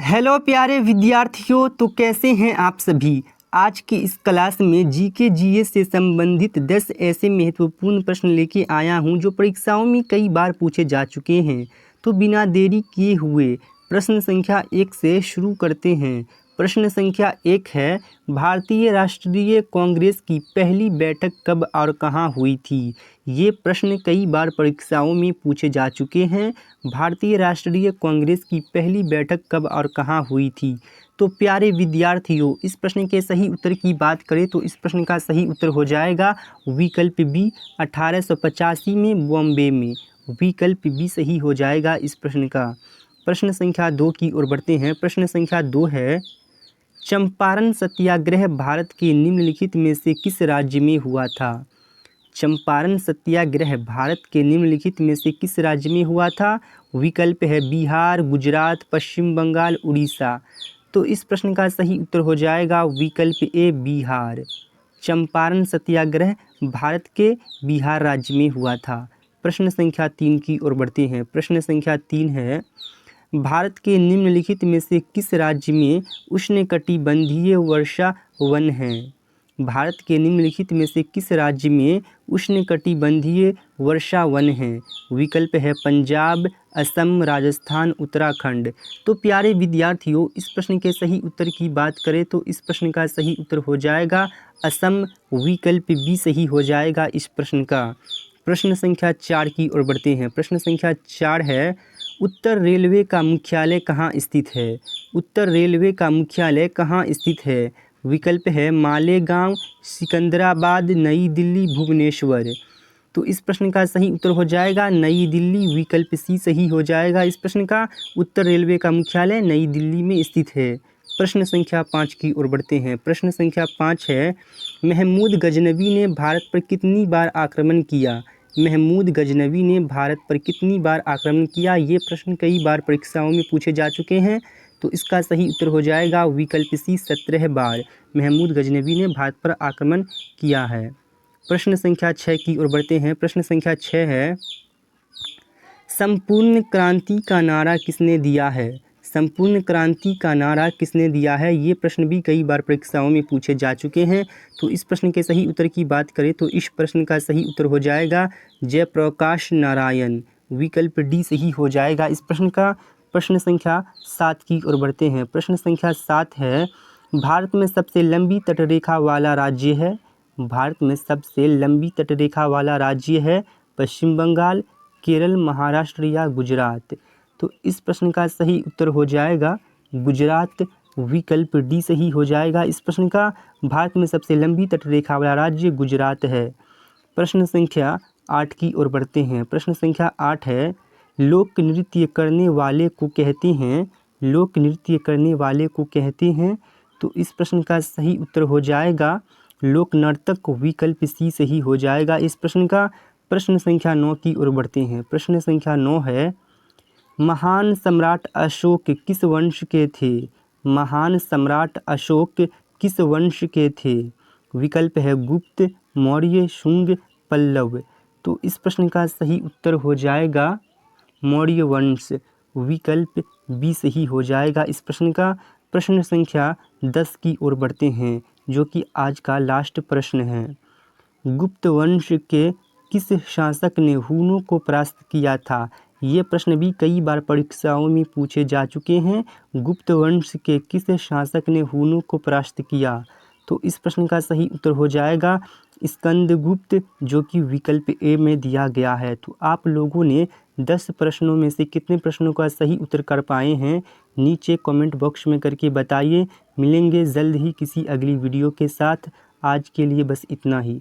Hello प्यारे विद्यार्थियों, तो कैसे हैं आप सभी। आज की इस क्लास में जीके जीएस से संबंधित 10 ऐसे महत्वपूर्ण प्रश्न लेके आया हूं जो परीक्षाओं में कई बार पूछे जा चुके हैं। तो बिना देरी किए हुए प्रश्न संख्या 1 से शुरू करते हैं। प्रश्न संख्या 1 है, भारतीय राष्ट्रीय कांग्रेस की पहली बैठक कब और कहाँ हुई थी। ये प्रश्न कई बार परीक्षाओं में पूछे जा चुके हैं। भारतीय राष्ट्रीय कांग्रेस की पहली बैठक कब और कहाँ हुई थी। तो प्यारे विद्यार्थियों, इस प्रश्न के सही उत्तर की बात करें तो इस प्रश्न का सही उत्तर हो जाएगा विकल्प बी, 1885 में बॉम्बे में। विकल्प बी सही हो जाएगा इस प्रश्न का। प्रश्न संख्या 2 की ओर बढ़ते हैं। प्रश्न संख्या 2 है, चंपारण सत्याग्रह भारत के निम्नलिखित में से किस राज्य में हुआ था। चंपारण सत्याग्रह भारत के निम्नलिखित में से किस राज्य में हुआ था। विकल्प है बिहार, गुजरात, पश्चिम बंगाल, उड़ीसा। तो इस प्रश्न का सही उत्तर हो जाएगा विकल्प ए, बिहार। चंपारण सत्याग्रह भारत के बिहार राज्य में हुआ था। प्रश्न संख्या 3 की ओर बढ़ते हैं। प्रश्न संख्या 3 है, भारत के निम्नलिखित में से किस राज्य में उष्णकटिबंधीय वर्षा वन है। भारत के निम्नलिखित में से किस राज्य में उष्णकटिबंधीय वर्षा वन है। विकल्प है पंजाब, असम, राजस्थान, उत्तराखंड। तो प्यारे विद्यार्थियों, इस प्रश्न के सही उत्तर की बात करें तो इस प्रश्न का सही उत्तर हो जाएगा असम। विकल्प बी सही हो जाएगा इस प्रश्न का। प्रश्न संख्या 4 की ओर बढ़ते हैं। प्रश्न संख्या 4 है, उत्तर रेलवे का मुख्यालय कहाँ स्थित है। उत्तर रेलवे का मुख्यालय कहाँ स्थित है। विकल्प है मालेगांव, सिकंदराबाद, नई दिल्ली, भुवनेश्वर। तो इस प्रश्न का सही उत्तर हो जाएगा नई दिल्ली। विकल्प सी सही हो जाएगा इस प्रश्न का। उत्तर रेलवे का मुख्यालय नई दिल्ली में स्थित है। प्रश्न संख्या 5 की ओर बढ़ते हैं। प्रश्न संख्या 5 है, महमूद गजनवी ने भारत पर कितनी बार आक्रमण किया। महमूद गजनवी ने भारत पर कितनी बार आक्रमण किया। ये प्रश्न कई बार परीक्षाओं में पूछे जा चुके हैं। तो इसका सही उत्तर हो जाएगा विकल्प सी, 17 बार महमूद गजनवी ने भारत पर आक्रमण किया है। प्रश्न संख्या 6 की ओर बढ़ते हैं। प्रश्न संख्या 6 है, संपूर्ण क्रांति का नारा किसने दिया है। संपूर्ण क्रांति का नारा किसने दिया है। ये प्रश्न भी कई बार परीक्षाओं में पूछे जा चुके हैं। तो इस प्रश्न के सही उत्तर की बात करें तो इस प्रश्न का सही उत्तर हो जाएगा जयप्रकाश नारायण। विकल्प डी सही हो जाएगा इस प्रश्न का। प्रश्न संख्या 7 की ओर बढ़ते हैं। प्रश्न संख्या 7 है, भारत में सबसे लंबी तटरेखा वाला राज्य है। भारत में सबसे लंबी तटरेखा वाला राज्य है पश्चिम बंगाल, केरल, महाराष्ट्र या गुजरात। तो इस प्रश्न का सही उत्तर हो जाएगा गुजरात। विकल्प डी सही हो जाएगा इस प्रश्न का। भारत में सबसे लंबी तटरेखा वाला राज्य गुजरात है। प्रश्न संख्या 8 की ओर बढ़ते हैं। प्रश्न संख्या 8 है, लोक नृत्य करने वाले को कहते हैं। लोक नृत्य करने वाले को कहते हैं। तो इस प्रश्न का सही उत्तर हो जाएगा लोक नर्तक। विकल्प सी सही हो जाएगा इस प्रश्न का। प्रश्न संख्या 9 की ओर बढ़ते हैं। प्रश्न संख्या 9 है, महान सम्राट अशोक किस वंश के थे। महान सम्राट अशोक किस वंश के थे। विकल्प है गुप्त, मौर्य, शुंग, पल्लव। तो इस प्रश्न का सही उत्तर हो जाएगा मौर्य वंश। विकल्प बी सही हो जाएगा इस प्रश्न का। प्रश्न संख्या 10 की ओर बढ़ते हैं जो कि आज का लास्ट प्रश्न है। गुप्त वंश के किस शासक ने हुनों को परास्त किया था। ये प्रश्न भी कई बार परीक्षाओं में पूछे जा चुके हैं। गुप्त वंश के किस शासक ने हुनों को परास्त किया। तो इस प्रश्न का सही उत्तर हो जाएगा स्कंदगुप्त, जो कि विकल्प ए में दिया गया है। तो आप लोगों ने 10 प्रश्नों में से कितने प्रश्नों का सही उत्तर कर पाए हैं, नीचे कमेंट बॉक्स में करके बताइए। मिलेंगे जल्द ही किसी अगली वीडियो के साथ। आज के लिए बस इतना ही।